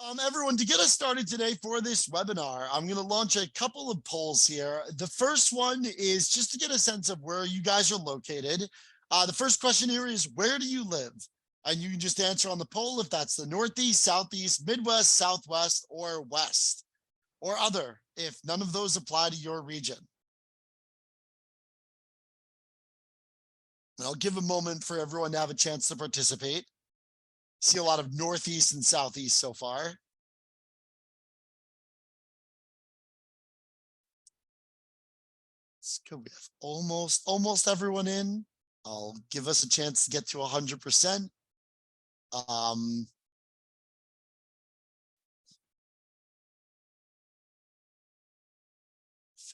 Everyone, to get us started today for this webinar, I'm going to launch a couple of polls here. The first one is just to get a sense of where you guys are located. The first question here is, where do you live? And you can just answer on the poll if that's the Northeast, Southeast, Midwest, Southwest, or West, or other, if none of those apply to your region. And I'll give a moment for everyone to have a chance to participate. See a lot of Northeast and Southeast so far. So we have almost everyone in. I'll give us a chance to get to 100%.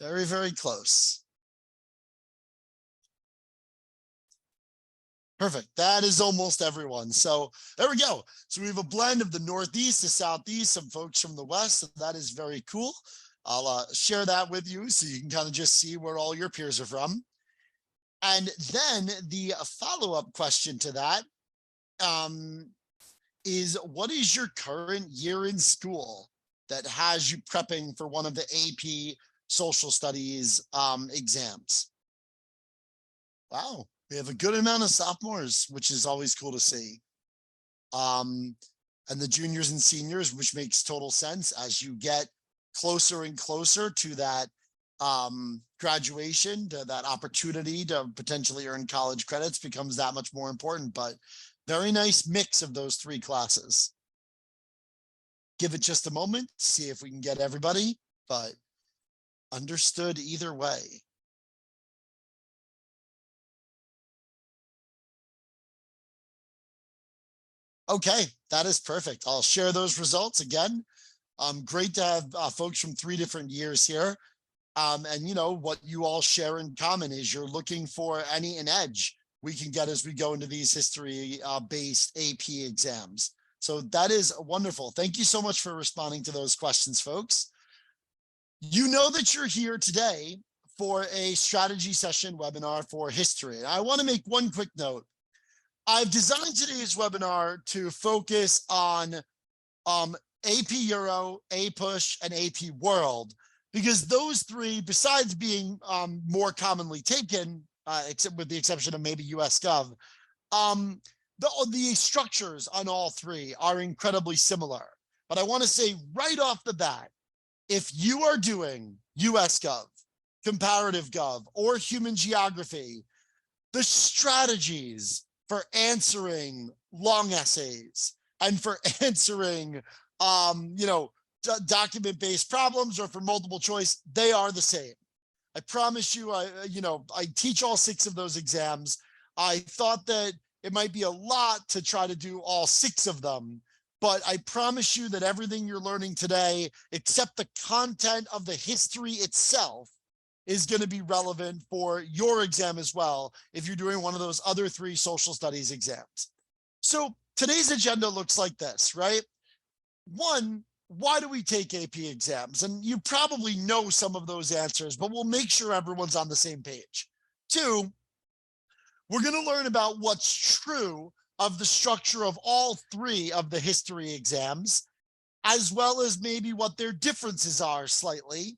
Very, very close. Perfect. That is almost everyone. So there we go. So we have a blend of the Northeast, the Southeast, some folks from the West. So that is very cool. I'll share that with you so you can kind of just see where all your peers are from. And then the follow-up question to that is, what is your current year in school that has you prepping for one of the AP social studies exams? Wow. We have a good amount of sophomores, which is always cool to see. And the juniors and seniors, which makes total sense as you get closer and closer to that graduation, to that opportunity to potentially earn college credits becomes that much more important. But very nice mix of those three classes. Give it just a moment, see if we can get everybody, but understood either way. Okay, that is perfect. I'll share those results again. Great to have folks from 3 different years here. And you know, what you all share in common is you're looking for an edge we can get as we go into these history-based AP exams. So that is wonderful. Thank you so much for responding to those questions, folks. You know that you're here today for a strategy session webinar for history. And I want to make one quick note. I've designed today's webinar to focus on AP Euro, APUSH, and AP World, because those three, besides being more commonly taken, except with the exception of maybe US Gov, the structures on all three are incredibly similar. But I want to say right off the bat, if you are doing US Gov, comparative Gov, or human geography, the strategies for answering long essays and for answering, document-based problems or for multiple choice, they are the same. I promise you, I teach all 6 of those exams. I thought that it might be a lot to try to do all 6 of them, but I promise you that everything you're learning today, except the content of the history itself, is going to be relevant for your exam as well if you're doing one of those other 3 social studies exams. So today's agenda looks like this, right? 1, why do we take AP exams? And you probably know some of those answers, but we'll make sure everyone's on the same page. 2, we're going to learn about what's true of the structure of all 3 of the history exams, as well as maybe what their differences are slightly.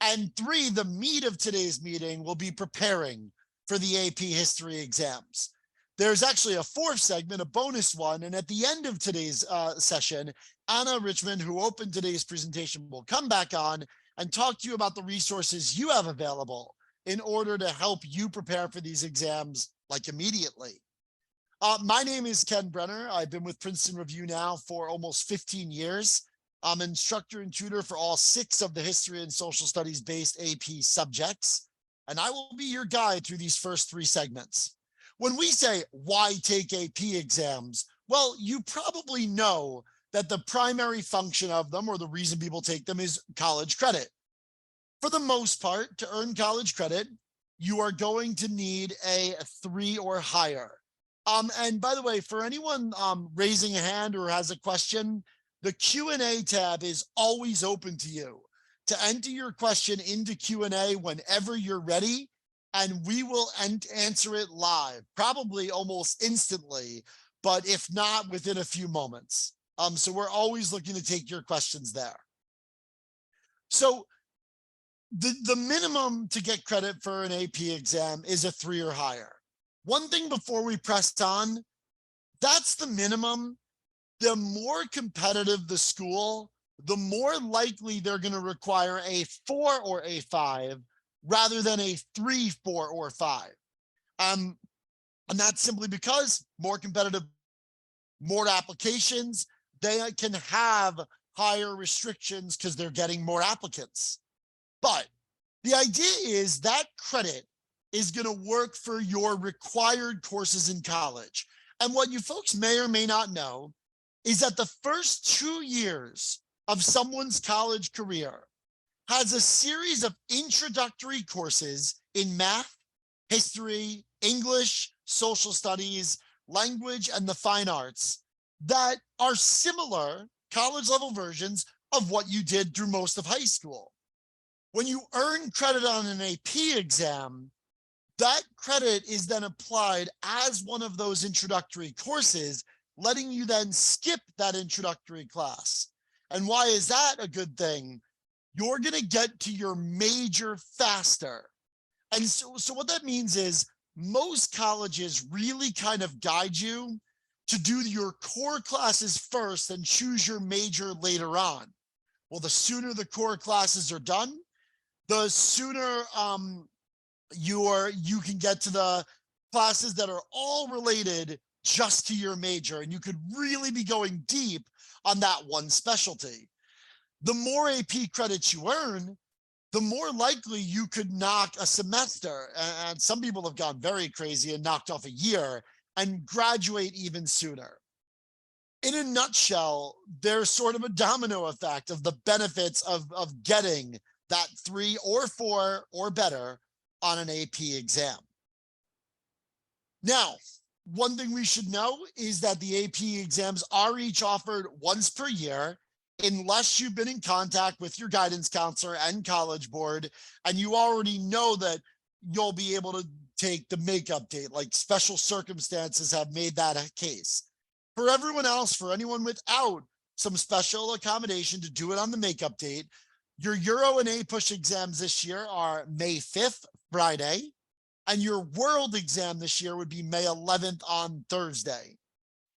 And 3, the meat of today's meeting will be preparing for the AP history exams. There's actually a 4th segment, a bonus one. And at the end of today's session, Anna Richmond, who opened today's presentation, will come back on and talk to you about the resources you have available in order to help you prepare for these exams like immediately. My name is Ken Brenner. I've been with Princeton Review now for almost 15 years. I'm an instructor and tutor for all 6 of the history and social studies based AP subjects, and I will be your guide through these first 3 segments. When we say, why take AP exams? Well, you probably know that the primary function of them, or the reason people take them, is college credit. For the most part, to earn college credit, you are going to need a 3 or higher. And by the way, for anyone raising a hand or has a question, the Q&A tab is always open to you to enter your question into Q&A whenever you're ready, and we will answer it live, probably almost instantly, but if not, within a few moments. So we're always looking to take your questions there. So the minimum to get credit for an AP exam is a 3 or higher. One thing before we press on, that's the minimum. The more competitive the school, the more likely they're going to require a 4 or a 5 rather than a 3, 4, or 5. And that's simply because more competitive, more applications, they can have higher restrictions because they're getting more applicants. But the idea is that credit is going to work for your required courses in college. And what you folks may or may not know is that the first 2 years of someone's college career has a series of introductory courses in math, history, English, social studies, language, and the fine arts that are similar college level versions of what you did through most of high school. When you earn credit on an AP exam, that credit is then applied as one of those introductory courses, letting you then skip that introductory class. And why is that a good thing? You're going to get to your major faster. And so what that means is most colleges really kind of guide you to do your core classes first and choose your major later on. Well, the sooner the core classes are done, the sooner you can get to the classes that are all related just to your major, and you could really be going deep on that one specialty. The more AP credits you earn, the more likely you could knock a semester, and some people have gone very crazy and knocked off a year and graduate even sooner. In a nutshell, there's sort of a domino effect of the benefits of getting that 3 or 4 or better on an AP exam. Now, one thing we should know is that the AP exams are each offered once per year, unless you've been in contact with your guidance counselor and college board, and you already know that you'll be able to take the makeup date, like special circumstances have made that a case. For everyone else, for anyone without some special accommodation to do it on the makeup date, your Euro and APUSH exams this year are May 5th, Friday, and your World exam this year would be May 11th on Thursday.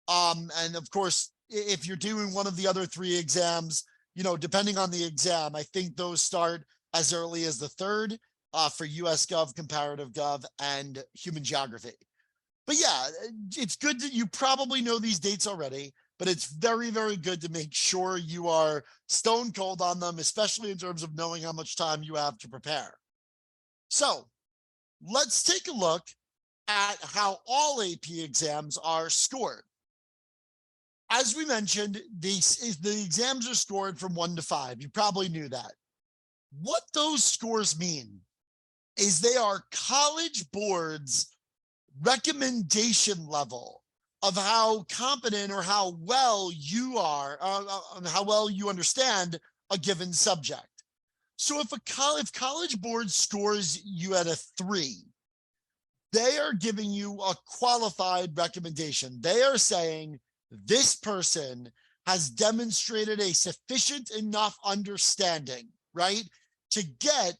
And of course, if you're doing one of the other 3 exams, you know, depending on the exam, I think those start as early as the 3rd for US Gov, Comparative Gov, and Human Geography. But yeah, it's good that you probably know these dates already, but it's very, very good to make sure you are stone cold on them, especially in terms of knowing how much time you have to prepare. So let's take a look at how all AP exams are scored. As we mentioned, the exams are scored from 1 to 5. You probably knew that. What those scores mean is they are college boards' recommendation level of how competent or how well you are, how well you understand a given subject. So if college board scores you at a 3, they are giving you a qualified recommendation. They are saying this person has demonstrated a sufficient enough understanding, right, to get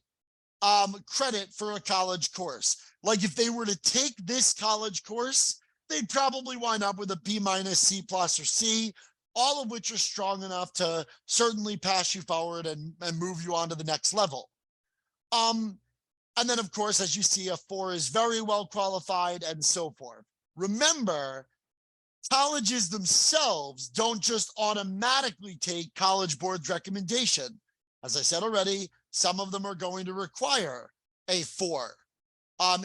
credit for a college course. Like if they were to take this college course, they'd probably wind up with a B-, C+, or C, all of which are strong enough to certainly pass you forward and move you on to the next level. And then, of course, as you see, a 4 is very well qualified and so forth. Remember, colleges themselves don't just automatically take College Board's recommendation. As I said already, some of them are going to require a 4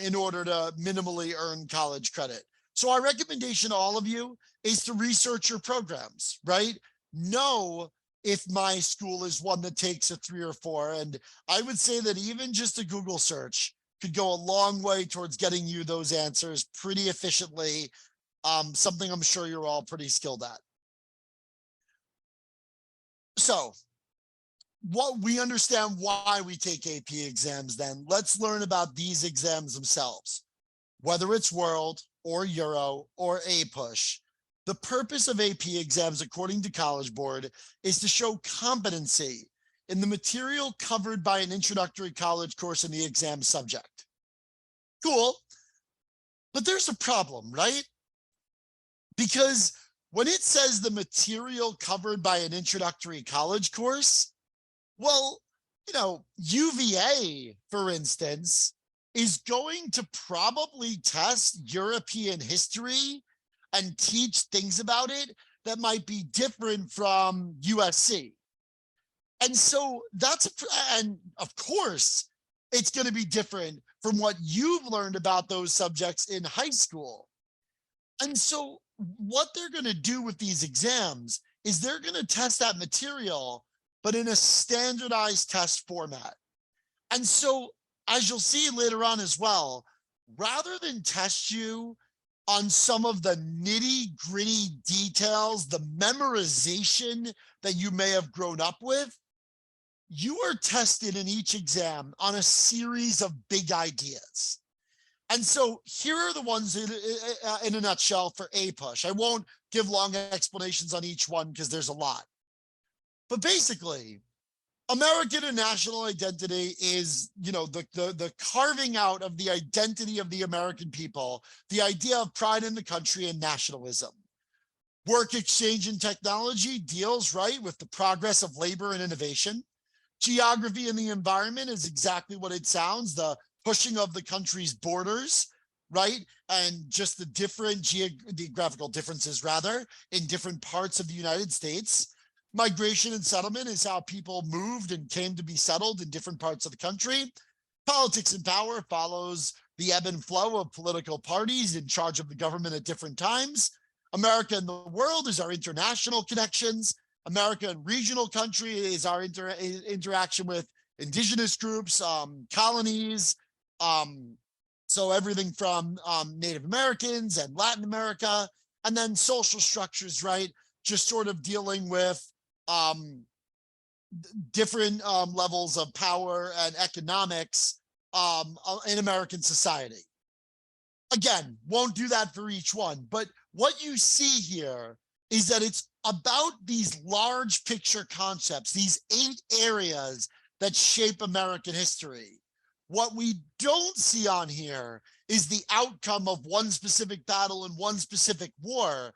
in order to minimally earn college credit. So our recommendation to all of you is to research your programs, right? Know if my school is one that takes a 3 or 4. And I would say that even just a Google search could go a long way towards getting you those answers pretty efficiently. Something I'm sure you're all pretty skilled at. So what we understand why we take AP exams, then let's learn about these exams themselves. Whether it's World or Euro or APUSH, The purpose of AP exams, according to College Board, is to show competency in the material covered by an introductory college course in the exam subject. Cool. But there's a problem, right? Because when it says the material covered by an introductory college course, well, UVA, for instance, is going to probably test European history and teach things about it that might be different from USC. And so and of course, it's going to be different from what you've learned about those subjects in high school. And so what they're going to do with these exams is they're going to test that material, but in a standardized test format. And so, as you'll see later on as well, rather than test you on some of the nitty-gritty details, the memorization that you may have grown up with, you are tested in each exam on a series of big ideas. And so here are the ones in a nutshell for APUSH. I won't give long explanations on each one because there's a lot. But basically, American and national identity is, the carving out of the identity of the American people, the idea of pride in the country and nationalism. Work exchange and technology deals, right, with the progress of labor and innovation. Geography and the environment is exactly what it sounds, the pushing of the country's borders, right? And just the different geographical differences, rather, in different parts of the United States. Migration and settlement is how people moved and came to be settled in different parts of the country. Politics and power follows the ebb and flow of political parties in charge of the government at different times. America and the world is our international connections. America and regional country is our interaction with indigenous groups, colonies, so everything from Native Americans and Latin America, and then social structures, right? Just sort of dealing with different levels of power and economics in American society. Again, won't do that for each one, but what you see here is that it's about these large picture concepts, these 8 areas that shape American history. What we don't see on here is the outcome of one specific battle and one specific war.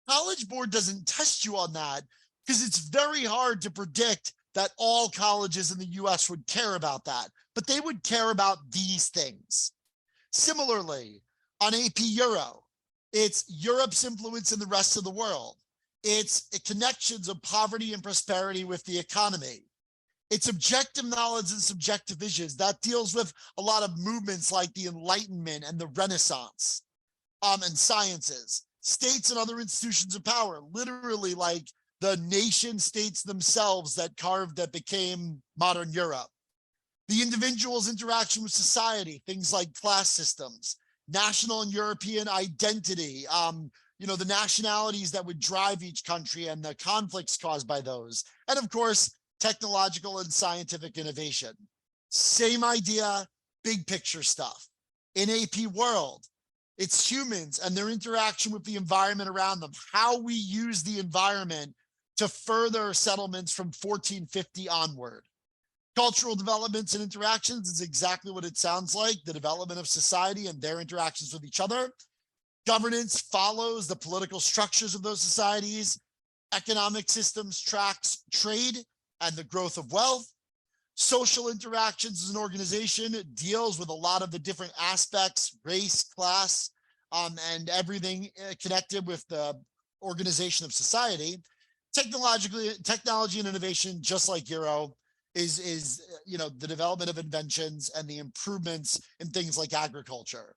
College Board doesn't test you on that because it's very hard to predict that all colleges in the US would care about that, but they would care about these things. Similarly, on AP Euro, it's Europe's influence in the rest of the world. It's connections of poverty and prosperity with the economy. It's objective knowledge and subjective visions. That deals with a lot of movements like the Enlightenment and the Renaissance, and sciences. States and other institutions of power, literally like the nation states themselves that became modern Europe. The individual's interaction with society, things like class systems, national and European identity, the nationalities that would drive each country and the conflicts caused by those. And of course, technological and scientific innovation. Same idea, big picture stuff. In AP World, it's humans and their interaction with the environment around them, how we use the environment to further settlements from 1450 onward. Cultural developments and interactions is exactly what it sounds like, the development of society and their interactions with each other. Governance follows the political structures of those societies. Economic systems tracks trade and the growth of wealth. Social interactions as an organization deals with a lot of the different aspects, race, class, and everything connected with the organization of society. Technology and innovation, just like Euro, is the development of inventions and the improvements in things like agriculture.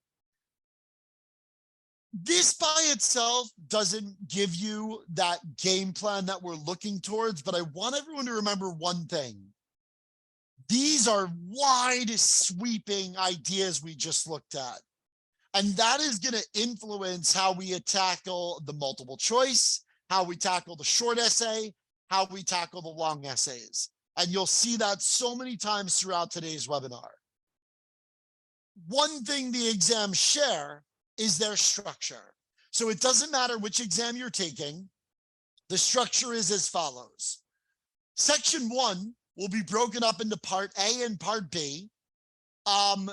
This by itself doesn't give you that game plan that we're looking towards, but I want everyone to remember one thing. These are wide sweeping ideas we just looked at. And that is going to influence how we tackle the multiple choice, how we tackle the short essay, how we tackle the long essays. And you'll see that so many times throughout today's webinar. One thing the exams share is their structure. So it doesn't matter which exam you're taking. The structure is as follows. Section 1 will be broken up into part A and part B.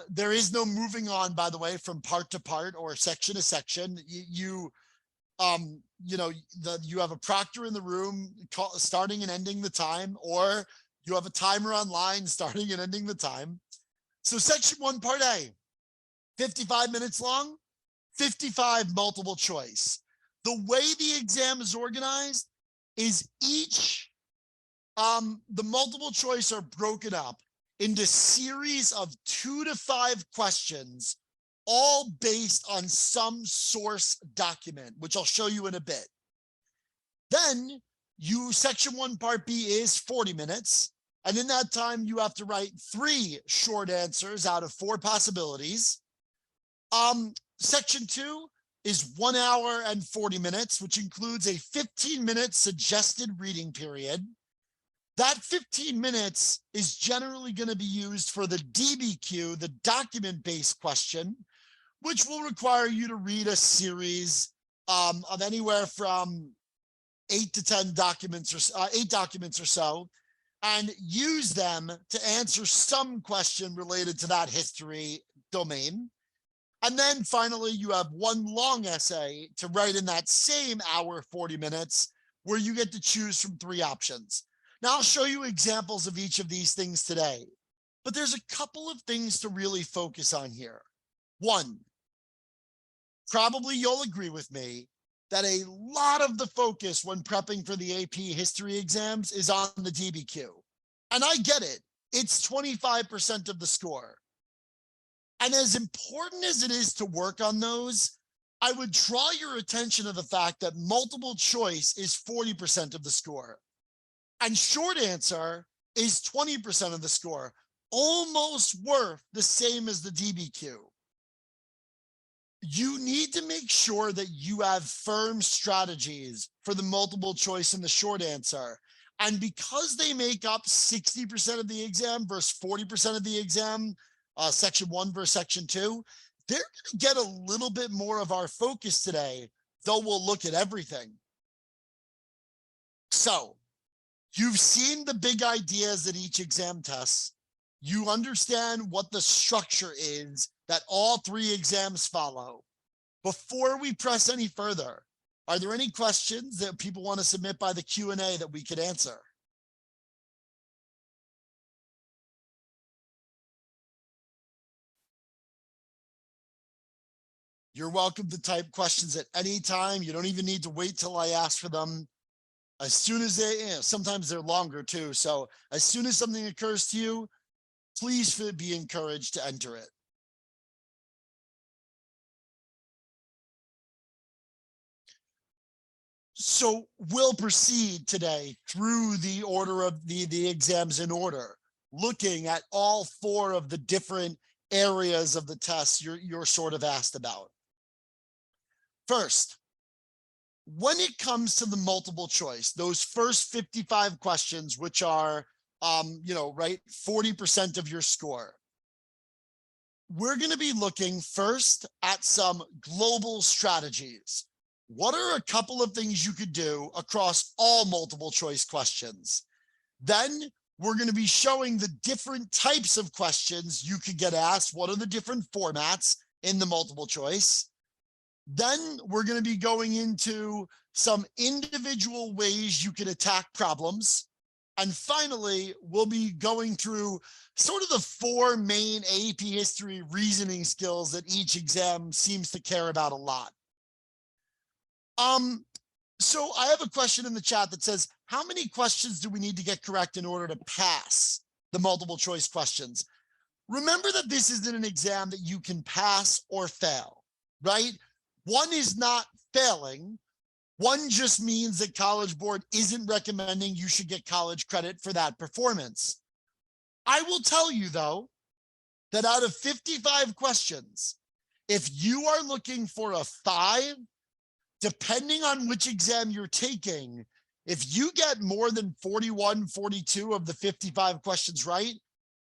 There is no moving on, by the way, from part to part or section to section. You have a proctor in the room starting and ending the time, or you have a timer online starting and ending the time. So section 1, part A, 55 minutes long, 55 multiple choice. The way the exam is organized is the multiple choice are broken up into series of 2 to 5 questions, all based on some source document, which I'll show you in a bit. Then section 1, part B is 40 minutes. And in that time, you have to write 3 short answers out of 4 possibilities. Section 2 is 1 hour and 40 minutes, which includes a 15-minute suggested reading period. That 15 minutes is generally going to be used for the Dbq, the document-based question, which will require you to read a series of anywhere from 8 to 10 documents or 8 documents or so, and use them to answer some question related to that history domain. And then finally, you have 1 long essay to write in that same hour, 40 minutes, where you get to choose from 3 options. Now, I'll show you examples of each of these things today, but there's a couple of things to really focus on here. 1, probably you'll agree with me that a lot of the focus when prepping for the AP history exams is on the Dbq. And I get it. It's 25% of the score. And as important as it is to work on those, I would draw your attention to the fact that multiple choice is 40% of the score. And short answer is 20% of the score, almost worth the same as the Dbq. You need to make sure that you have firm strategies for the multiple choice and the short answer. And because they make up 60% of the exam versus 40% of the exam, section 1 versus section 2, they're going to get a little bit more of our focus today, though we'll look at everything. So you've seen the big ideas that each exam tests. You understand what the structure is that all 3 exams follow. Before we press any further, are there any questions that people want to submit by the Q&A that we could answer? You're welcome to type questions at any time. You don't even need to wait till I ask for them. As soon as sometimes they're longer too. So as soon as something occurs to you, please be encouraged to enter it. So we'll proceed today through the order of the exams in order, looking at all 4 of the different areas of the test you're sort of asked about. First, when it comes to the multiple choice, those first 55 questions, which are, 40% of your score, we're going to be looking first at some global strategies. What are a couple of things you could do across all multiple choice questions? Then we're going to be showing the different types of questions you could get asked. What are the different formats in the multiple choice? Then we're going to be going into some individual ways you can attack problems. And finally, we'll be going through sort of the 4 main AP history reasoning skills that each exam seems to care about a lot. So I have a question in the chat that says, how many questions do we need to get correct in order to pass the multiple choice questions? Remember that this isn't an exam that you can pass or fail, right? 1 is not failing. 1 just means that College Board isn't recommending you should get college credit for that performance. I will tell you, though, that out of 55 questions, if you are looking for a 5, depending on which exam you're taking, if you get more than 41, 42 of the 55 questions right,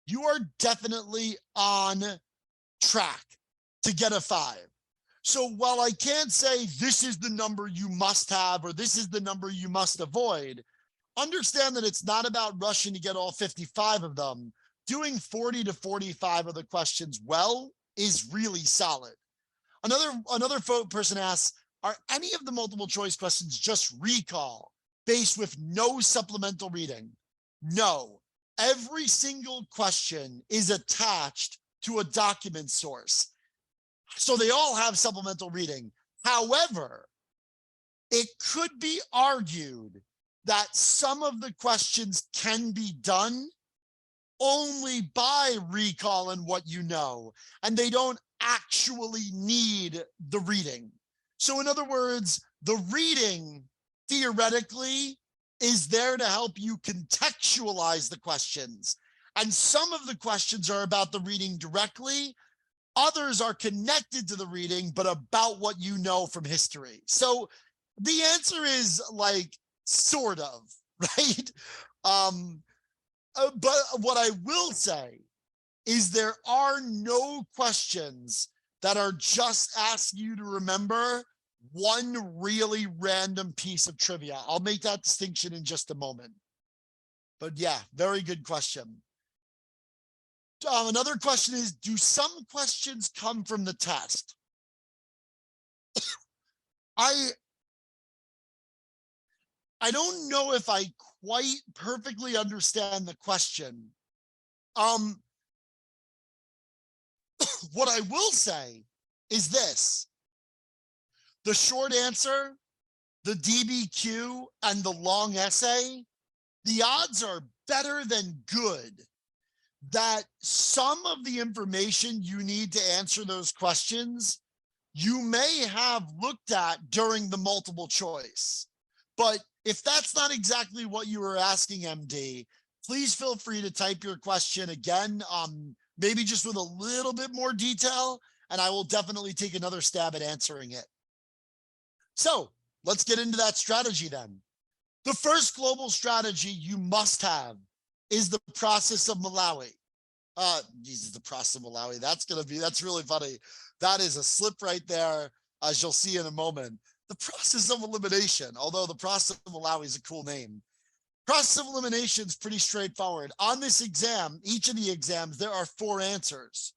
you are definitely on track to get a 5. So while I can't say this is the number you must have or this is the number you must avoid, understand that it's not about rushing to get all 55 of them. Doing 40 to 45 of the questions well is really solid. Another person asks, are any of the multiple choice questions just recall based with no supplemental reading? No. Every single question is attached to a document source. So they all have supplemental reading. However, it could be argued that some of the questions can be done only by recall and what you know, and they don't actually need the reading. So in other words, the reading theoretically is there to help you contextualize the questions. And some of the questions are about the reading directly. Others are connected to the reading, but about what you know from history. So the answer is like, sort of, right? But what I will say is there are no questions that are just asking you to remember one really random piece of trivia. I'll make that distinction in just a moment. But yeah, very good question. Another question is, do some questions come from the test? I don't know if I quite perfectly understand the question. What I will say is this. The short answer, the DBQ, and the long essay, the odds are better than good that some of the information you need to answer those questions, you may have looked at during the multiple choice. But if that's not exactly what you were asking, MD, please feel free to type your question again, maybe just with a little bit more detail, and I will definitely take another stab at answering it. So let's get into that strategy then. The first global strategy you must have is the process of Malawi. Jesus, the process of Malawi. That's really funny. That is a slip right there, as you'll see in a moment. The process of elimination, although the process of Malawi is a cool name. Process of elimination is pretty straightforward. On this exam, each of the exams, there are 4 answers.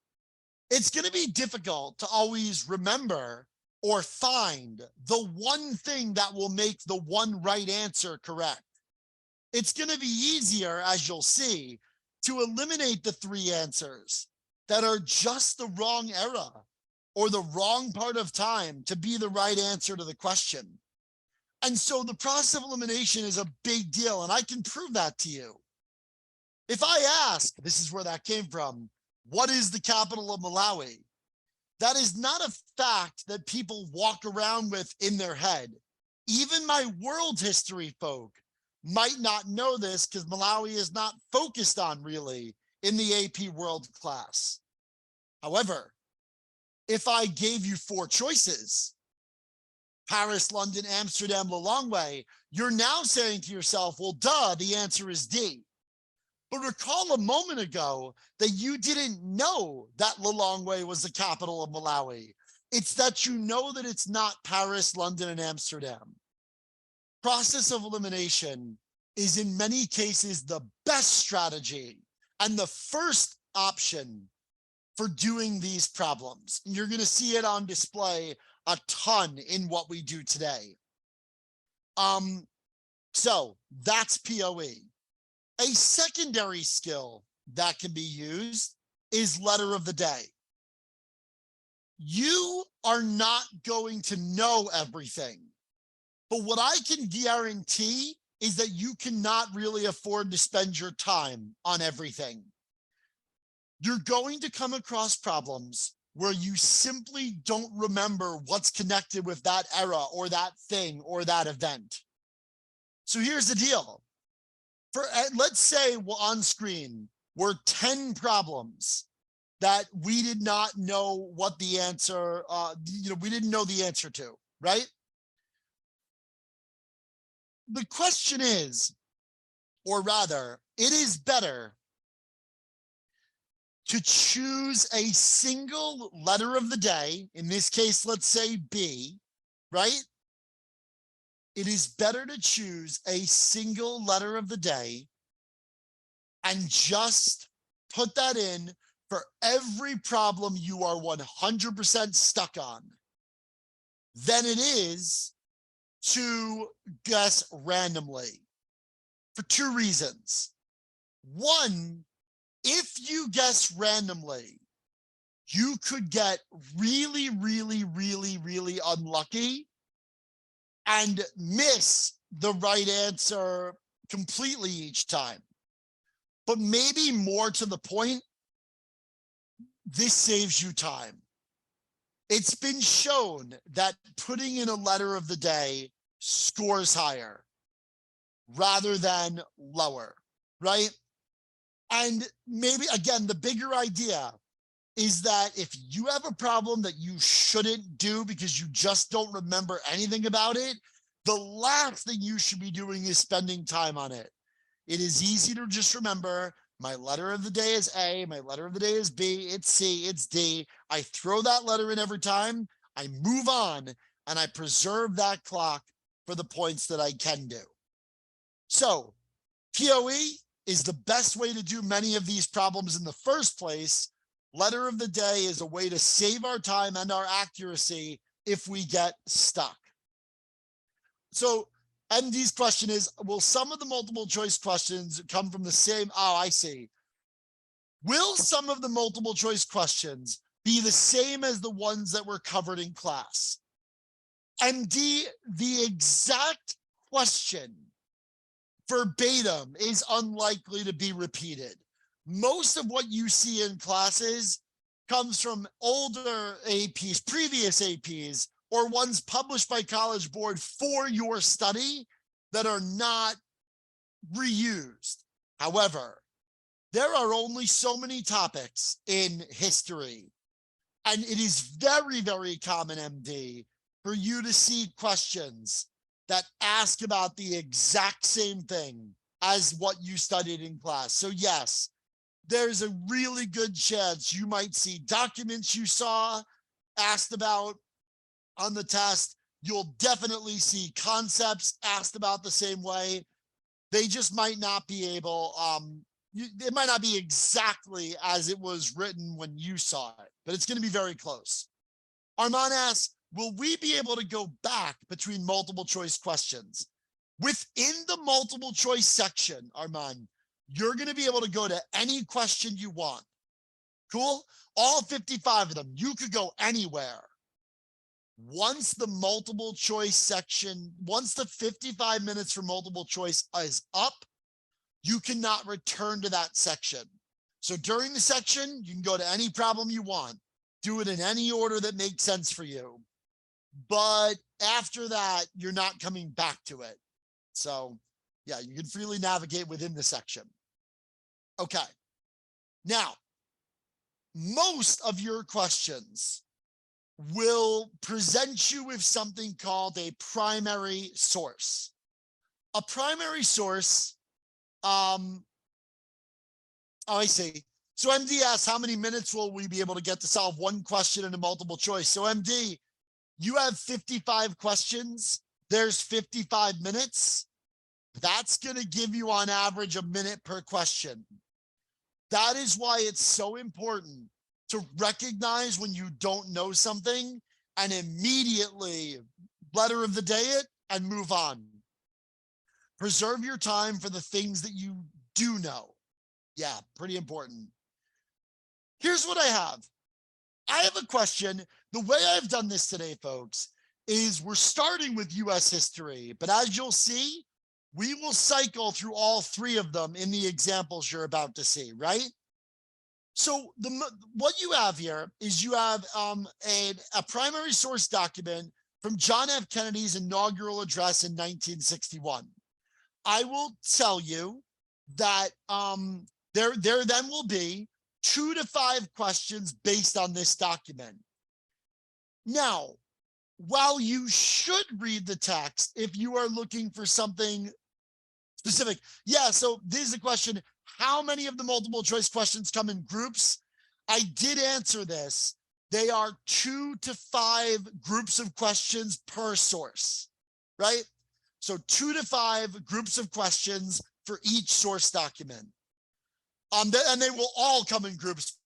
It's going to be difficult to always remember or find the one thing that will make the one right answer correct. It's going to be easier, as you'll see, to eliminate the 3 answers that are just the wrong era or the wrong part of time to be the right answer to the question. And so the process of elimination is a big deal, and I can prove that to you. If I ask, this is where that came from, what is the capital of Malawi? That is not a fact that people walk around with in their head. Even my world history folk might not know this because Malawi is not focused on really in the AP world class. However, if I gave you 4 choices, Paris, London, Amsterdam, Lilongwe, you're now saying to yourself, well, duh, the answer is D. But recall a moment ago that you didn't know that Lilongwe was the capital of Malawi. It's that you know that it's not Paris, London, and Amsterdam. Process of elimination is in many cases the best strategy and the first option for doing these problems. And you're going to see it on display a ton in what we do today. So that's POE. A secondary skill that can be used is letter of the day. You are not going to know everything, but what I can guarantee is that you cannot really afford to spend your time on everything. You're going to come across problems where you simply don't remember what's connected with that era or that thing or that event. So here's the deal. Let's say on screen were 10 problems that we did not know what the answer, we didn't know the answer to, right? The question is, or rather, it is better to choose a single letter of the day, in this case, let's say B, right? It is better to choose a single letter of the day and just put that in for every problem you are 100% stuck on than it is to guess randomly, for two reasons. One, if you guess randomly, you could get really, really, really, really unlucky and miss the right answer completely each time. But maybe more to the point, this saves you time. It's been shown that putting in a letter of the day scores higher rather than lower, right? And maybe, again, the bigger idea is that if you have a problem that you shouldn't do because you just don't remember anything about it, the last thing you should be doing is spending time on it. It is easy to just remember, my letter of the day is A, my letter of the day is B, it's C, it's D. I throw that letter in every time, I move on, and I preserve that clock for the points that I can do. So POE is the best way to do many of these problems in the first place. Letter of the day is a way to save our time and our accuracy if we get stuck. So MD's question is, will some of the multiple choice questions come from the same? Oh, I see. Will some of the multiple choice questions be the same as the ones that were covered in class? MD, the exact question verbatim is unlikely to be repeated. Most of what you see in classes comes from older APs, previous APs, or ones published by College Board for your study that are not reused. However, there are only so many topics in history, and it is very, very common, MD, for you to see questions that ask about the exact same thing as what you studied in class. So yes, there's a really good chance you might see documents you saw asked about on the test. You'll definitely see concepts asked about the same way. They just might not be able, it might not be exactly as it was written when you saw it, but it's going to be very close. Armand asks, will we be able to go back between multiple choice questions? Within the multiple choice section, Armand, you're going to be able to go to any question you want. Cool? All 55 of them, you could go anywhere. Once the multiple choice section, once the 55 minutes for multiple choice is up, you cannot return to that section. So during the section, you can go to any problem you want. Do it in any order that makes sense for you. But after that, you're not coming back to it. So yeah, you can freely navigate within the section. Okay. Now, most of your questions will present you with something called a primary source. A primary source, oh, I see. So MD asks, how many minutes will we be able to get to solve one question in a multiple choice? So MD, you have 55 questions. There's 55 minutes. That's going to give you on average a minute per question. That is why it's so important to recognize when you don't know something and immediately letter of the day it and move on. Preserve your time for the things that you do know. Yeah, pretty important. Here's what I have. I have a question. The way I've done this today, folks, is we're starting with US history, but as you'll see, we will cycle through all three of them in the examples you're about to see, right? So what you have here is you have a primary source document from John F. Kennedy's inaugural address in 1961. I will tell you that there then will be 2 to 5 questions based on this document. Now, while you should read the text if you are looking for something specific, yeah, so this is a question, how many of the multiple choice questions come in groups? I did answer this. They are 2 to 5 groups of questions per source, right? So 2 to 5 groups of questions for each source document. And they will all come in groups.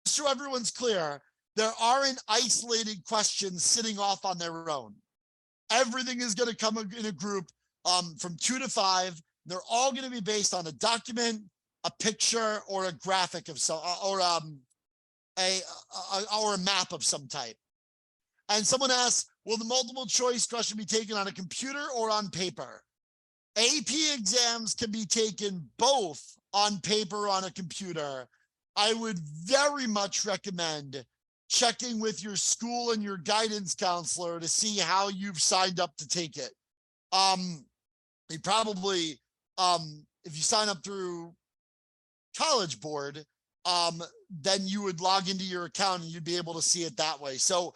So everyone's clear, there aren't isolated questions sitting off on their own. Everything is going to come in a group from 2 to 5. They're all going to be based on a document, a picture, or a graphic of some, or a map of some type. And someone asks, will the multiple choice question be taken on a computer or on paper? AP exams can be taken both on paper or on a computer. I would very much recommend checking with your school and your guidance counselor to see how you've signed up to take it. You probably, if you sign up through College Board, then you would log into your account and you'd be able to see it that way. So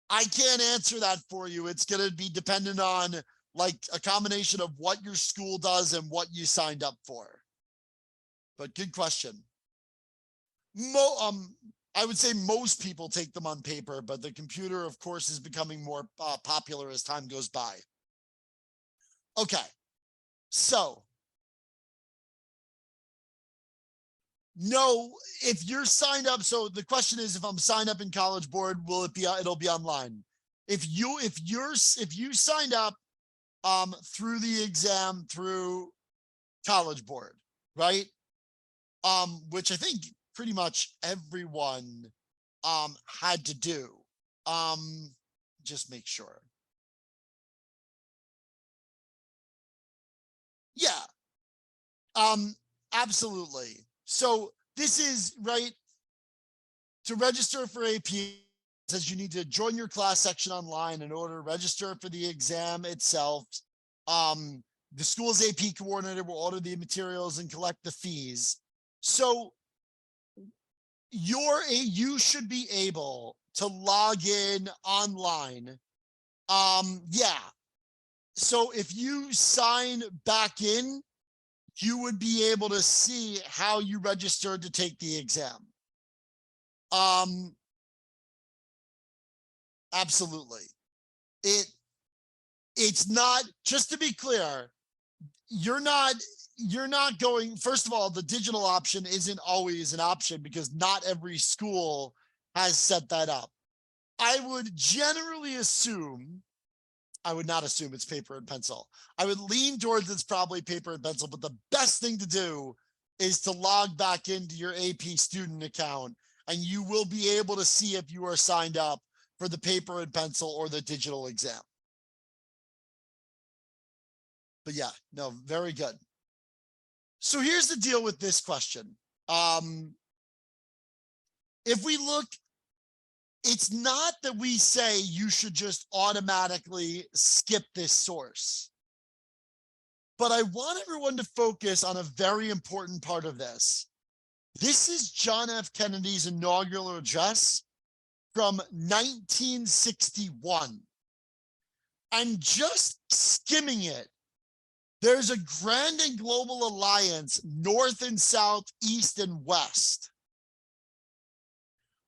I can't answer that for you. It's going to be dependent on like a combination of what your school does and what you signed up for. But good question. I would say most people take them on paper, but the computer, of course, is becoming more popular as time goes by. Okay, so no, if you're signed up, so the question is, if I'm signed up in College Board, will it be? It'll be online. If you signed up through the exam through College Board, right? Which I think pretty much everyone had to do. Just make sure. Yeah. Absolutely. So this is right to register for AP. Says you need to join your class section online in order to register for the exam itself. The school's AP coordinator will order the materials and collect the fees. So you should be able to log in online. Yeah. So if you sign back in, you would be able to see how you registered to take the exam. Absolutely. It's not, just to be clear, you're not going, first of all, the digital option isn't always an option because not every school has set that up. I would generally assume, I would not assume it's paper and pencil. I would lean towards it's probably paper and pencil, but the best thing to do is to log back into your AP student account and you will be able to see if you are signed up for the paper and pencil or the digital exam. But yeah, no, very good. So here's the deal with this question. If we look, it's not that we say you should just automatically skip this source. But I want everyone to focus on a very important part of this. This is John F. Kennedy's inaugural address from 1961. And just skimming it, there's a grand and global alliance, north and south, east and west.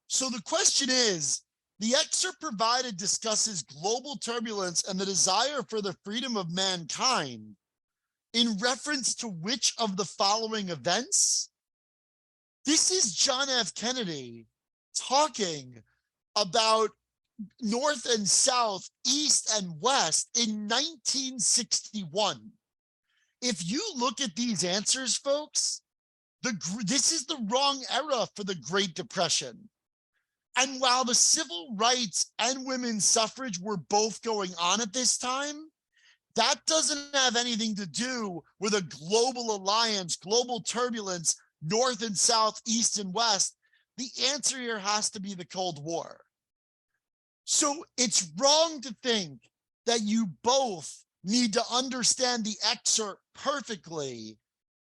So the question is, the excerpt provided discusses global turbulence and the desire for the freedom of mankind in reference to which of the following events? This is John F. Kennedy talking about north and south, east and west in 1961. If you look at these answers, folks, this is the wrong era for the Great Depression. And while the civil rights and women's suffrage were both going on at this time, that doesn't have anything to do with a global alliance, global turbulence, north and south, east and west. The answer here has to be the Cold War. So it's wrong to think that you both need to understand the excerpt perfectly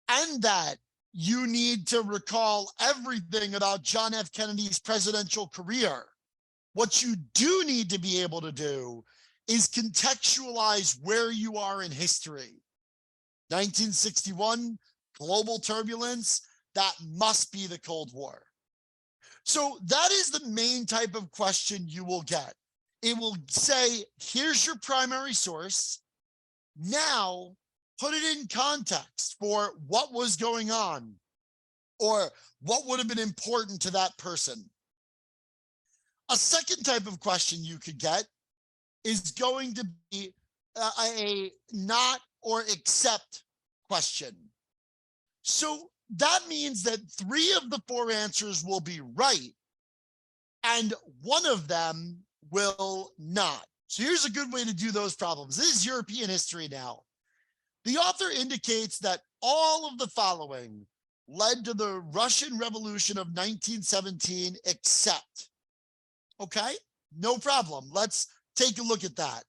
and that you need to recall everything about John F. Kennedy's presidential career. What you do need to be able to do is contextualize where you are in history. 1961, global turbulence, that must be the Cold War. So that is the main type of question you will get. It will say, here's your primary source. Now put it in context for what was going on or what would have been important to that person. A second type of question you could get is going to be a not or except question. So that means that 3 of the 4 answers will be right and 1 of them will not. So here's a good way to do those problems. This is European history now. The author indicates that all of the following led to the Russian Revolution of 1917 except. Okay, no problem. Let's take a look at that.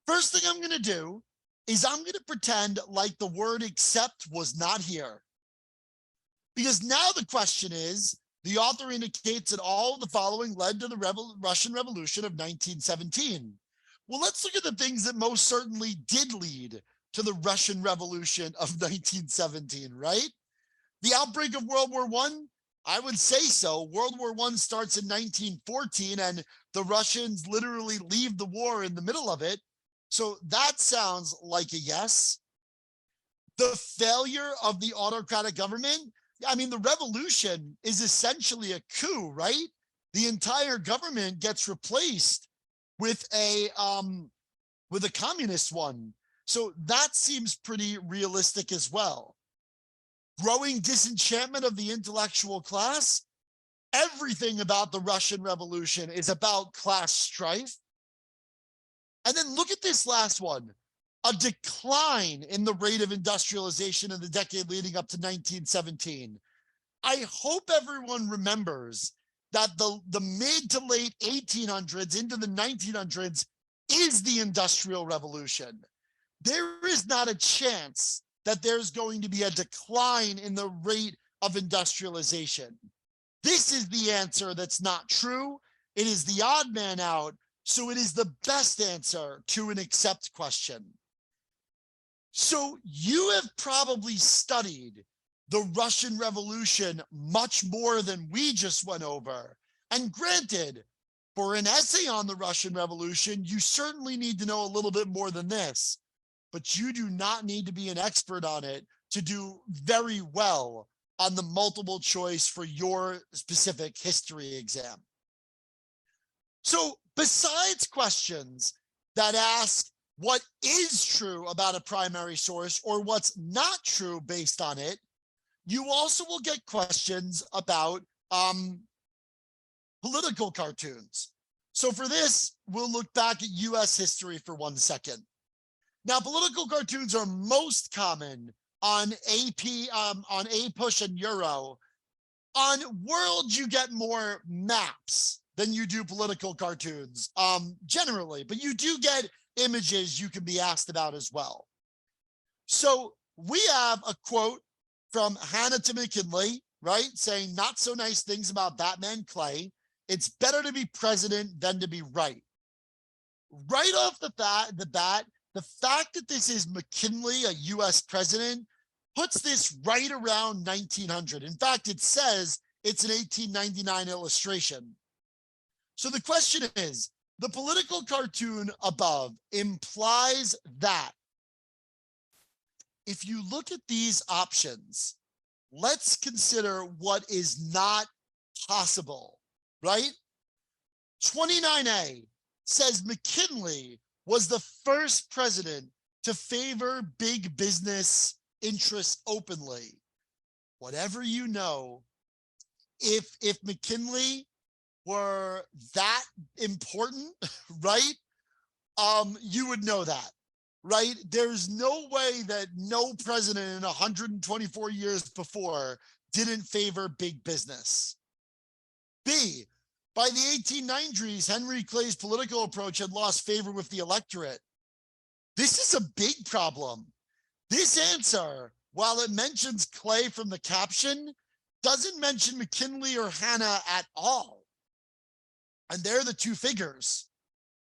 First thing I'm going to do is I'm going to pretend like the word except was not here. Because now the question is, the author indicates that all of the following led to the Russian Revolution of 1917. Well, let's look at the things that most certainly did lead to the Russian Revolution of 1917, right? The outbreak of World War I would say so. World War I starts in 1914 and the Russians literally leave the war in the middle of it. So that sounds like a yes. The failure of the autocratic government. I mean, the revolution is essentially a coup, right? The entire government gets replaced with a communist one. So that seems pretty realistic as well. Growing disenchantment of the intellectual class. Everything about the Russian Revolution is about class strife. And then look at this last one. A decline in the rate of industrialization in the decade leading up to 1917. I hope everyone remembers that the mid to late 1800s into the 1900s is the Industrial Revolution. There is not a chance that there's going to be a decline in the rate of industrialization. This is the answer that's not true. It is the odd man out, so it is the best answer to an except question. So you have probably studied the Russian Revolution much more than we just went over. And granted, for an essay on the Russian Revolution, you certainly need to know a little bit more than this, but you do not need to be an expert on it to do very well on the multiple choice for your specific history exam. So besides questions that ask what is true about a primary source or what's not true based on it, you also will get questions about political cartoons. So for this, we'll look back at US history for 1 second. Now, political cartoons are most common on AP, on APUSH and Euro. On World, you get more maps than you do political cartoons, generally, but you do get images you can be asked about as well. So we have a quote from Hannah to McKinley, right? Saying not so nice things about Batman Clay. It's better to be president than to be right. Right off the bat, the fact that this is McKinley, a US president, puts this right around 1900. In fact, it says it's an 1899 illustration. So the question is, the political cartoon above implies that if you look at these options, let's consider what is not possible, right? 29A says McKinley was the first president to favor big business interests openly. Whatever you know, if McKinley were that important, right? You would know that, right? There's no way that no president in 124 years before didn't favor big business. B, by the 1890s, Henry Clay's political approach had lost favor with the electorate. This is a big problem. This answer, while it mentions Clay from the caption, doesn't mention McKinley or Hannah at all. And they're the two figures.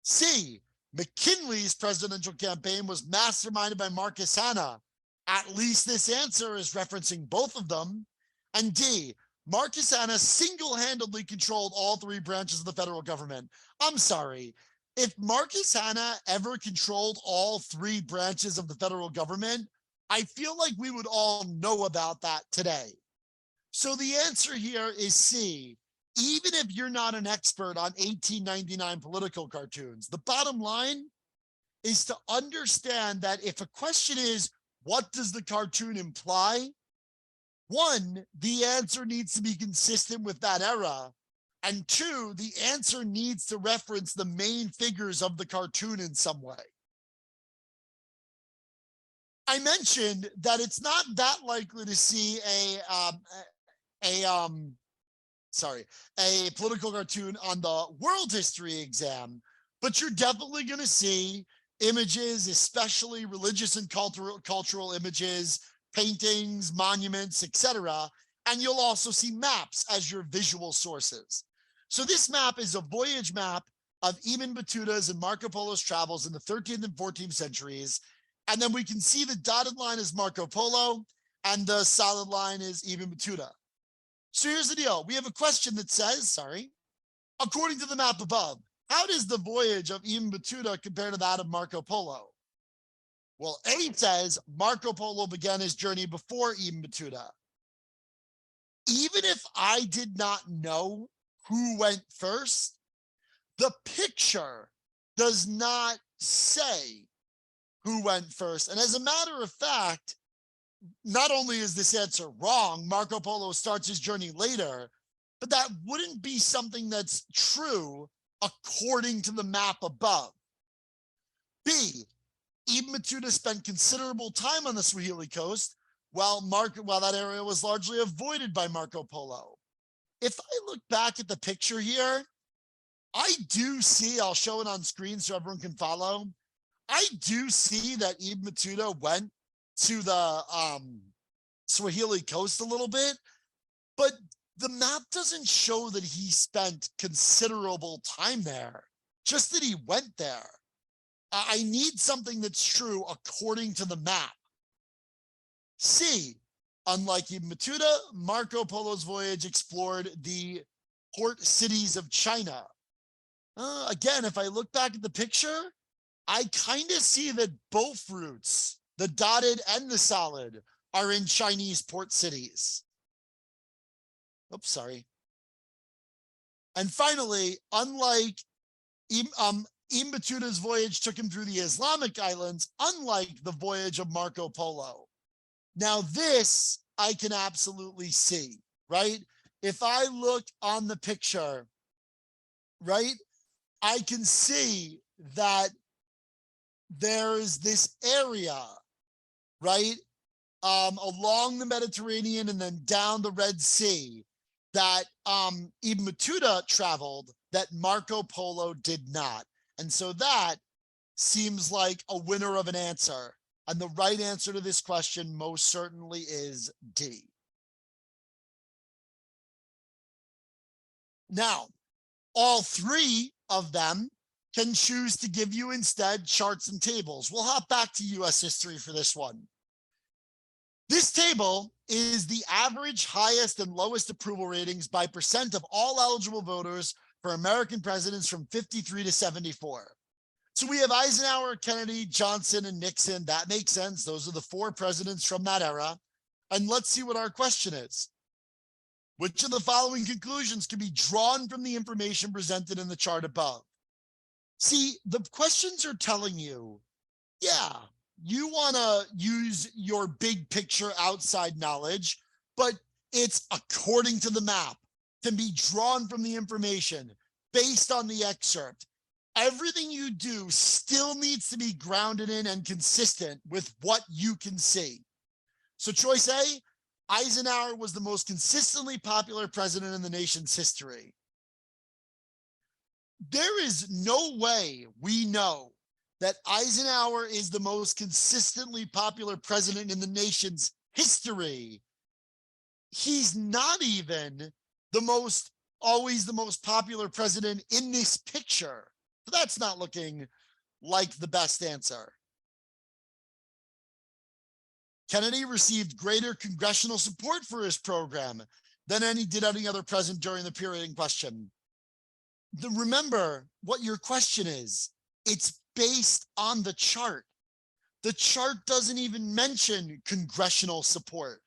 C, McKinley's presidential campaign was masterminded by Marcus Hanna. At least this answer is referencing both of them. And D, Marcus Hanna single-handedly controlled all three branches of the federal government. I'm sorry. If Marcus Hanna ever controlled all three branches of the federal government, I feel like we would all know about that today. So the answer here is C. Even if you're not an expert on 1899 political cartoons, the bottom line is to understand that if a question is, what does the cartoon imply? One, the answer needs to be consistent with that era. And two, the answer needs to reference the main figures of the cartoon in some way. I mentioned that it's not that likely to see a political cartoon on the world history exam, but you're definitely going to see images, especially religious and cultural images, paintings, monuments, etc. And you'll also see maps as your visual sources. So this map is a voyage map of Ibn Battuta's and Marco Polo's travels in the 13th and 14th centuries. And then we can see the dotted line is Marco Polo and the solid line is Ibn Battuta. So here's the deal. We have a question that says, according to the map above, how does the voyage of Ibn Battuta compare to that of Marco Polo? Well, A says Marco Polo began his journey before Ibn Battuta. Even if I did not know who went first, the picture does not say who went first. And as a matter of fact, not only is this answer wrong, Marco Polo starts his journey later, but that wouldn't be something that's true according to the map above. B, Ibn Battuta spent considerable time on the Swahili coast while that area was largely avoided by Marco Polo. If I look back at the picture here, I do see, I'll show it on screen so everyone can follow. I do see that Ibn Battuta went to the Swahili coast a little bit, but the map doesn't show that he spent considerable time there, just that he went there. I need something that's true according to the map. C, unlike Ibn Battuta, Marco Polo's voyage explored the port cities of China. Again, if I look back at the picture, I kind of see that both routes, the dotted and the solid, are in Chinese port cities. Oops, sorry. And finally, unlike Ibn Battuta's voyage took him through the Islamic islands, unlike the voyage of Marco Polo. Now this I can absolutely see, right? If I look on the picture, right, I can see that there is this area, right, along the Mediterranean and then down the Red Sea that Ibn Battuta traveled that Marco Polo did not. And so that seems like a winner of an answer. And the right answer to this question most certainly is D. Now, all three of them can choose to give you instead charts and tables. We'll hop back to US history for this one. This table is the average highest and lowest approval ratings by percent of all eligible voters for American presidents from 53 to 74. So we have Eisenhower, Kennedy, Johnson, and Nixon. That makes sense. Those are the four presidents from that era. And let's see what our question is. Which of the following conclusions can be drawn from the information presented in the chart above? See, the questions are telling you, yeah, you want to use your big picture outside knowledge, but it's according to the map, can be drawn from the information based on the excerpt. Everything you do still needs to be grounded in and consistent with what you can see. So choice A, Eisenhower was the most consistently popular president in the nation's history. There is no way we know that Eisenhower is the most consistently popular president in the nation's history. He's not even always the most popular president in this picture. So that's not looking like the best answer. Kennedy received greater congressional support for his program. than any other president during the period in question. Remember what your question is. It's based on the chart. The chart doesn't even mention congressional support.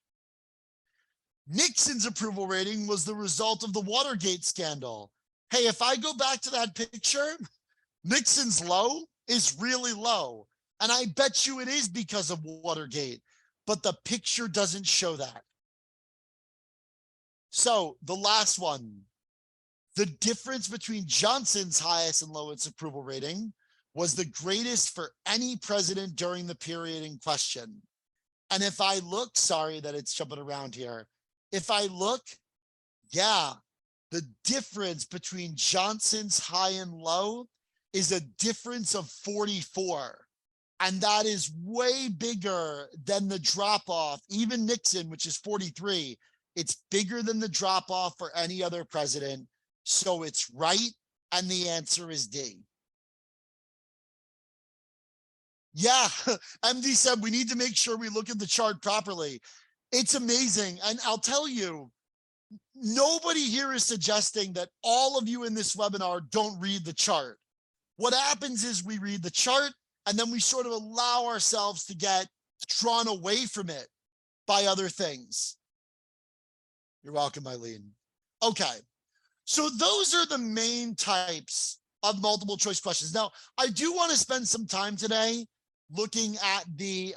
Nixon's approval rating was the result of the Watergate scandal. Hey, if I go back to that picture, Nixon's low is really low. And I bet you it is because of Watergate, but the picture doesn't show that. So the last one, the difference between Johnson's highest and lowest approval rating was the greatest for any president during the period in question. And if I look, sorry that it's jumping around here. If I look, yeah, the difference between Johnson's high and low is a difference of 44. And that is way bigger than the drop off. Even Nixon, which is 43, it's bigger than the drop off for any other president. So it's right. And the answer is D. Yeah, MD said we need to make sure we look at the chart properly. It's amazing. And I'll tell you, nobody here is suggesting that all of you in this webinar don't read the chart. What happens is we read the chart and then we sort of allow ourselves to get drawn away from it by other things. You're welcome, Eileen. Okay, so those are the main types of multiple choice questions. Now, I do want to spend some time today looking at the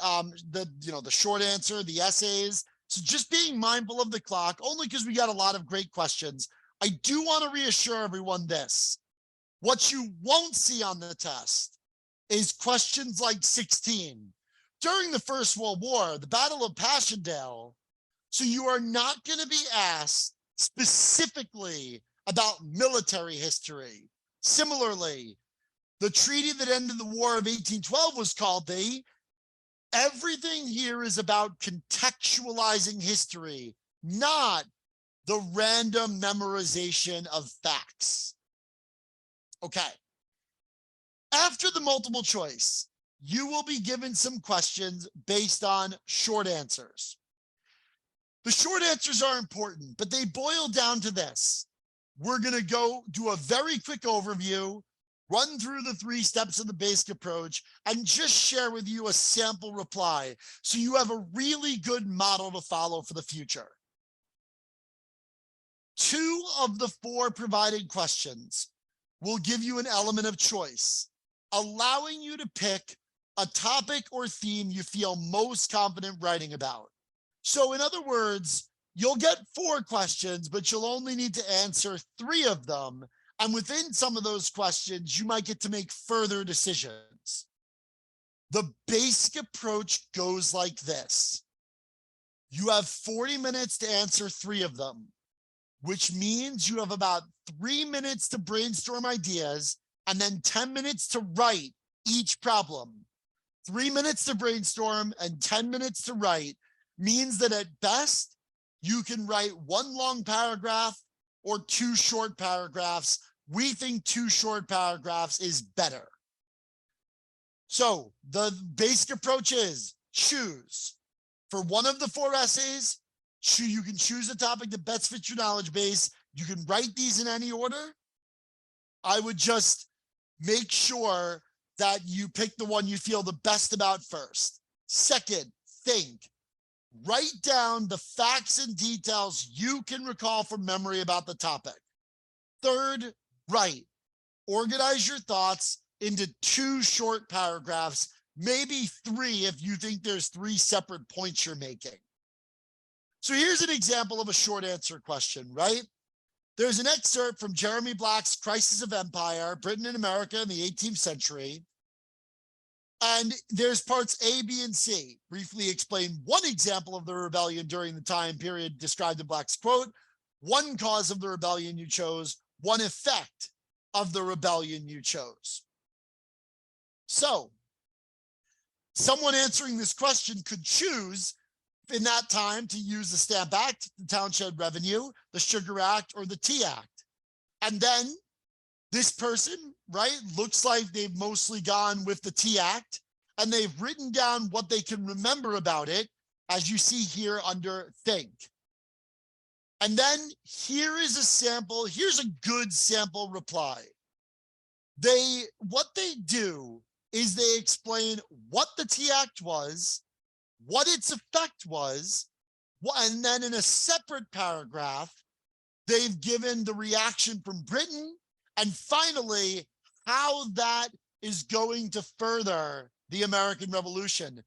short answer, the essays. So just being mindful of the clock, only because we got a lot of great questions. I do want to reassure everyone this. What you won't see on the test is questions like 16. During the First World War, the Battle of Passchendaele, so you are not going to be asked specifically about military history. Similarly, the treaty that ended the War of 1812 was called the. Everything here is about contextualizing history, not the random memorization of facts. Okay. After the multiple choice, you will be given some questions based on short answers. The short answers are important, but they boil down to this. We're going to go do a very quick overview, run through the 3 steps of the basic approach, and just share with you a sample reply so you have a really good model to follow for the future. 2 of the 4 provided questions will give you an element of choice, allowing you to pick a topic or theme you feel most confident writing about. So in other words, you'll get 4 questions, but you'll only need to answer 3 of them. And within some of those questions, you might get to make further decisions. The basic approach goes like this. You have 40 minutes to answer 3 of them, which means you have about 3 minutes to brainstorm ideas and then 10 minutes to write each problem. 3 minutes to brainstorm and 10 minutes to write means that at best, you can write 1 long paragraph or 2 short paragraphs. We think 2 short paragraphs is better. So the basic approach is choose. For one of the 4 essays, you can choose a topic that best fits your knowledge base. You can write these in any order. I would just make sure that you pick the one you feel the best about first. Second, think. Write down the facts and details you can recall from memory about the topic. Third, write. Organize your thoughts into 2 short paragraphs, maybe 3 if you think there's 3 separate points you're making. So here's an example of a short answer question, right? There's an excerpt from Jeremy Black's Crisis of Empire, Britain and America in the 18th century. And there's parts A, B, and C. Briefly explain one example of the rebellion during the time period described in Black's quote, 1 cause of the rebellion you chose, 1 effect of the rebellion you chose. So, someone answering this question could choose in that time to use the Stamp Act, the Townshend Revenue, the Sugar Act, or the Tea Act. And then this person, right, looks like they've mostly gone with the Tea Act, and they've written down what they can remember about it, as you see here under think. And then here is a sample. Here's a good sample reply. What they do is they explain what the T Act was, what its effect was, and then in a separate paragraph, they've given the reaction from Britain, and finally, how that is going to further the American Revolution.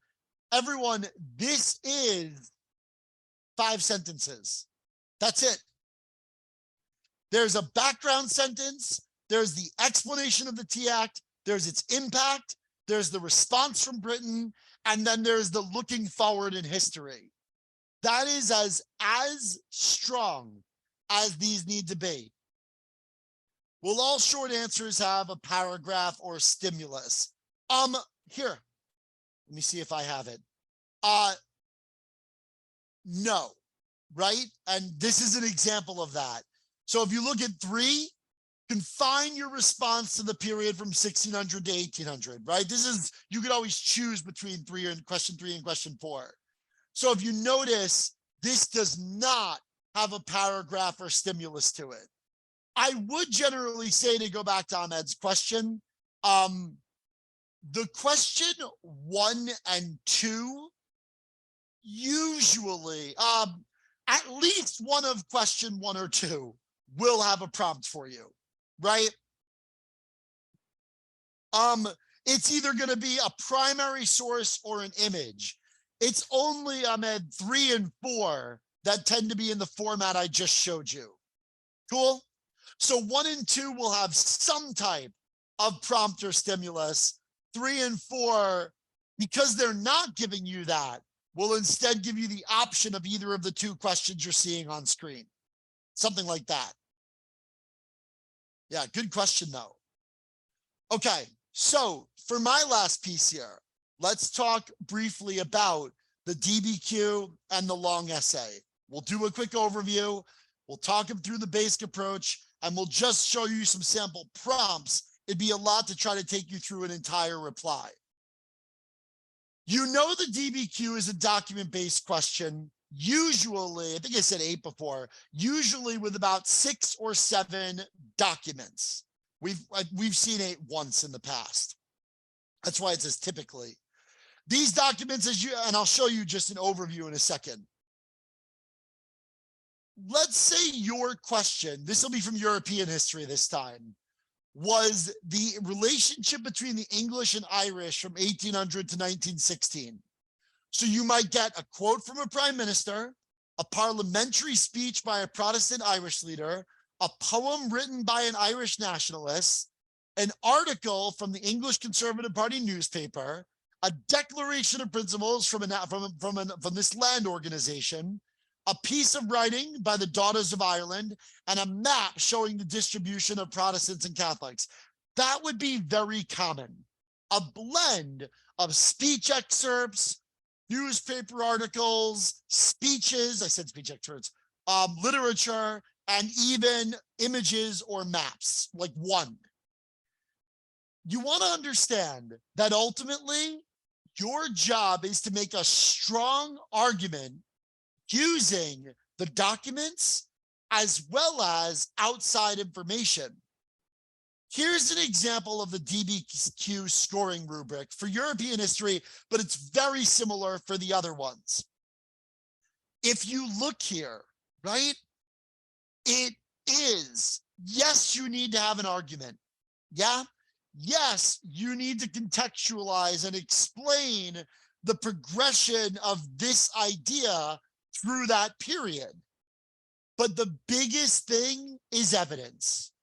Everyone, this is 5 sentences. That's it. There's a background sentence. There's the explanation of the T Act. There's its impact. There's the response from Britain. And then there's the looking forward in history. That is as strong as these need to be. Will all short answers have a paragraph or stimulus? Here, let me see if I have it. No, right? And this is an example of that. So if you look at 3, confine your response to the period from 1600 to 1800, right? This is, you could always choose between question 3 and question 4. So if you notice, this does not have a paragraph or stimulus to it. I would generally say, to go back to Ahmed's question, the question 1 and 2, usually, at least one of question 1 or 2 will have a prompt for you, right? It's either going to be a primary source or an image. It's only, Ahmed, 3 and 4 that tend to be in the format I just showed you. Cool? So 1 and 2 will have some type of prompt or stimulus. 3 and 4, because they're not giving you that, will instead give you the option of either of the 2 questions you're seeing on screen. Something like that. Yeah, good question though. Okay, so for my last piece here, let's talk briefly about the DBQ and the long essay. We'll do a quick overview. We'll talk them through the basic approach, and we'll just show you some sample prompts. It'd be a lot to try to take you through an entire reply. You know the DBQ is a document-based question, usually, I think I said 8 before, usually with about 6 or 7 documents. We've seen 8 once in the past. That's why it says typically. These documents, and I'll show you just an overview in a second. Let's say your question, this will be from European history this time, was the relationship between the English and Irish from 1800 to 1916. So you might get a quote from a prime minister, a parliamentary speech by a Protestant Irish leader, a poem written by an Irish nationalist, an article from the English Conservative Party newspaper, a declaration of principles from this land organization, a piece of writing by the Daughters of Ireland, and a map showing the distribution of Protestants and Catholics. That would be very common. A blend of speech excerpts, newspaper articles, speeches, I said speech excerpts, literature, and even images or maps, like one. You want to understand that ultimately your job is to make a strong argument using the documents as well as outside information. Here's an example of the Dbq scoring rubric for European history, but it's very similar for the other ones. If you look here, right, it is, yes, you need to have an argument. Yeah. Yes, you need to contextualize and explain the progression of this idea through that period. But the biggest thing is evidence.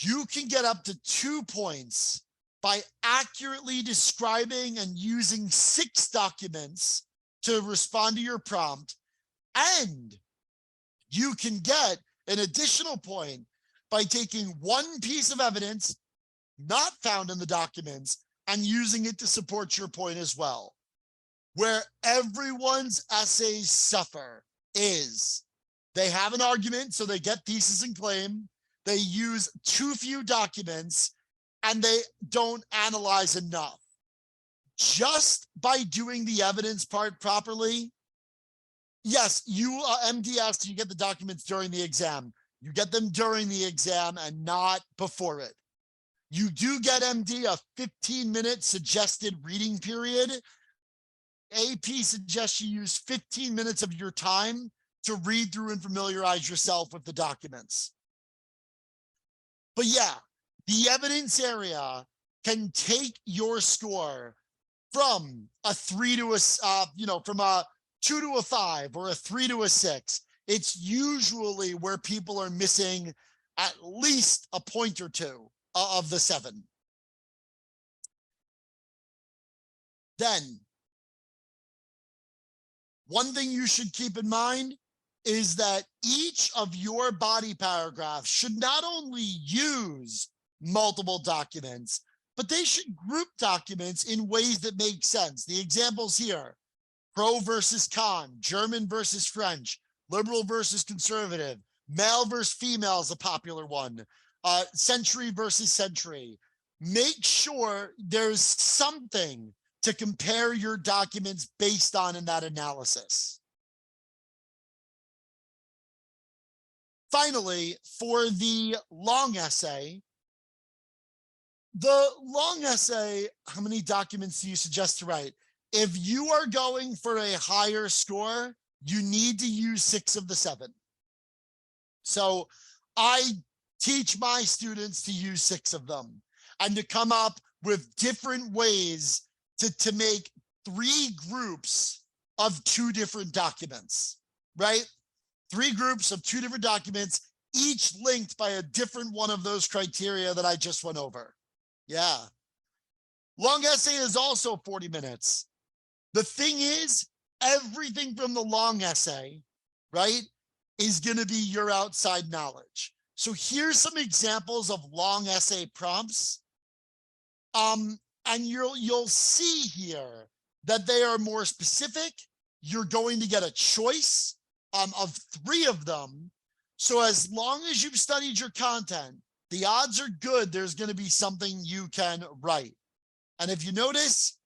You can get up to 2 points by accurately describing and using 6 documents to respond to your prompt. And you can get an additional point by taking 1 piece of evidence not found in the documents and using it to support your point as well. Where everyone's essays suffer is they have an argument, so they get thesis and claim, they use too few documents, and they don't analyze enough. Just by doing the evidence part properly, Yes, you MDS, you get the documents during the exam. You get them during the exam and not before it. You do get MD a 15-minute suggested reading period. AP suggests you use 15 minutes of your time to read through and familiarize yourself with the documents. But yeah, the evidence area can take your score from a 3 to a, from a 2 to a 5 or a 3 to a 6. It's usually where people are missing at least a point or two of the 7. Then, one thing you should keep in mind is that each of your body paragraphs should not only use multiple documents, but they should group documents in ways that make sense. The examples here: pro versus con, German versus French, liberal versus conservative, male versus female is a popular one, century versus century. Make sure there's something to compare your documents based on in that analysis. Finally, for the long essay, how many documents do you suggest to write? If you are going for a higher score, you need to use 6 of the 7. So I teach my students to use 6 of them and to come up with different ways to make 3 groups of 2 different documents, right? 3 groups of 2 different documents, each linked by a different one of those criteria that I just went over. Yeah. Long essay is also 40 minutes. The thing is, everything from the long essay, right, is going to be your outside knowledge. So here's some examples of long essay prompts. And you'll see here that they are more specific. You're going to get a choice of 3 of them. So as long as you've studied your content, the odds are good there's going to be something you can write. And if you notice,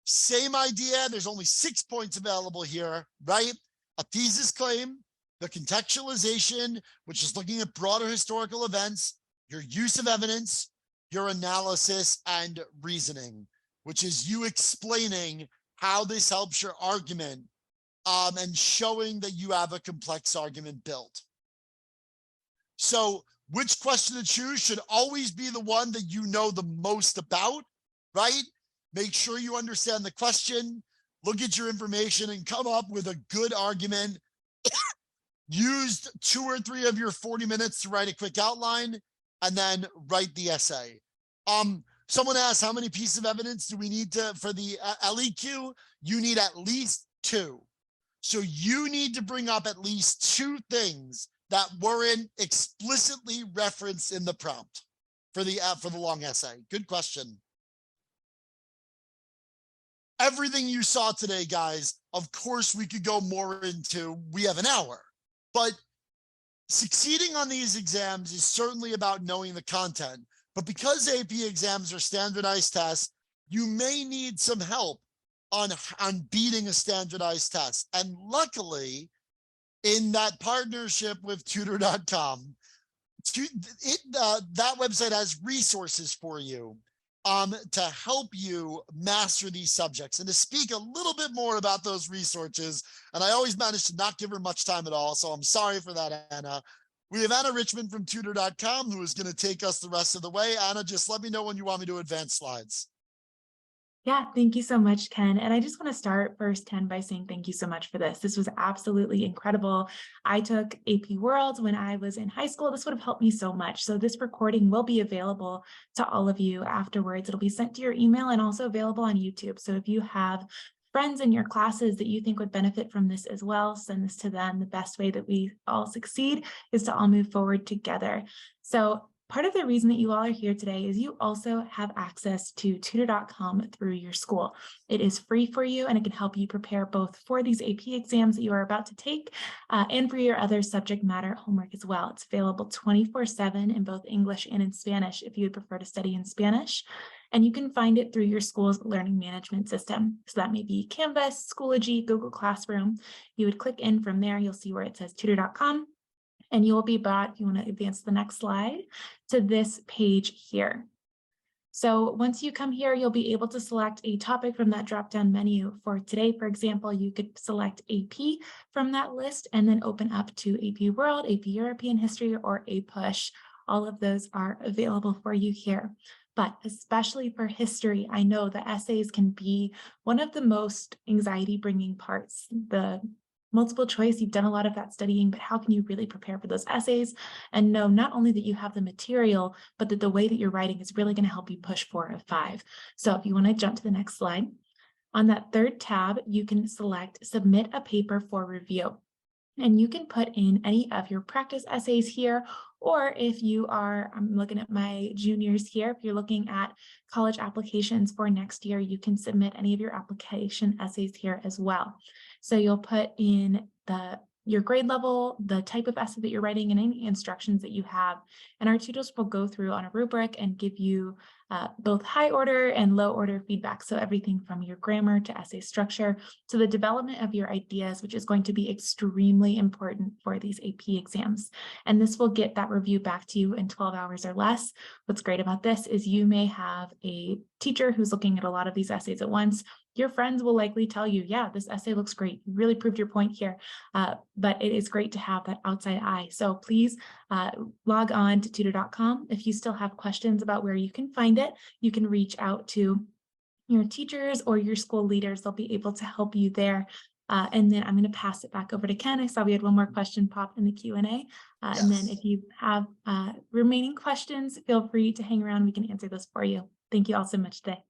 same idea, there's only 6 points available here, right? A thesis claim, the contextualization, which is looking at broader historical events, your use of evidence, your analysis, and reasoning, which is you explaining how this helps your argument and showing that you have a complex argument built. So which question to choose should always be the one that you know the most about, right? Make sure you understand the question, look at your information, and come up with a good argument. Used 2 or 3 of your 40 minutes to write a quick outline, and then write the essay. Someone asked, how many pieces of evidence do we need for the LEQ? You need at least 2. So you need to bring up at least 2 things that weren't explicitly referenced in the prompt for the long essay. Good question. Everything you saw today, guys, of course we could go more into, we have an hour, but succeeding on these exams is certainly about knowing the content. But because AP exams are standardized tests, you may need some help on beating a standardized test. And luckily, in that partnership with Tutor.com, that website has resources for you to help you master these subjects. And to speak a little bit more about those resources, and I always manage to not give her much time at all, so I'm sorry for that, Anna. We have Anna Richmond from Tutor.com who is going to take us the rest of the way. Anna, just let me know when you want me to advance slides. Yeah, thank you so much, Ken. And I just want to start first, Ken, by saying thank you so much for this. This was absolutely incredible. I took AP World when I was in high school. This would have helped me so much. So this recording will be available to all of you afterwards. It'll be sent to your email and also available on YouTube. So if you have friends in your classes that you think would benefit from this as well, send this to them. The best way that we all succeed is to all move forward together. So part of the reason that you all are here today is you also have access to Tutor.com through your school. It is free for you, and it can help you prepare both for these AP exams that you are about to take and for your other subject matter homework as well. It's available 24/7 in both English and in Spanish if you would prefer to study in Spanish. and you can find it through your school's learning management system. So that may be Canvas, Schoology, Google Classroom. You would click in from there, you'll see where it says tutor.com, and you will be brought, if you want to advance the next slide, to this page here. So once you come here, you'll be able to select a topic from that drop-down menu. For today, for example, you could select AP from that list and then open up to AP World, AP European History, or APUSH. All of those are available for you here. But especially for history, I know the essays can be one of the most anxiety-bringing parts. The multiple choice, you've done a lot of that studying, but how can you really prepare for those essays and know not only that you have the material, but that the way that you're writing is really going to help you push 4 or 5. So if you want to jump to the next slide, on that third tab, you can select Submit a Paper for Review. And you can put in any of your practice essays here, or if you are, I'm looking at my juniors here, if you're looking at college applications for next year, you can submit any of your application essays here as well. So you'll put in your grade level, the type of essay that you're writing, and any instructions that you have. And our tutors will go through on a rubric and give you both high order and low order feedback. So everything from your grammar to essay structure to the development of your ideas, which is going to be extremely important for these AP exams. And this will get that review back to you in 12 hours or less. What's great about this is you may have a teacher who's looking at a lot of these essays at once. Your friends will likely tell you, yeah, this essay looks great. You really proved your point here. But it is great to have that outside eye. So please log on to tutor.com. If you still have questions about where you can find it, you can reach out to your teachers or your school leaders. They'll be able to help you there. And then I'm going to pass it back over to Ken. I saw we had one more question pop in the Q&A. And then if you have remaining questions, feel free to hang around. We can answer those for you. Thank you all so much today.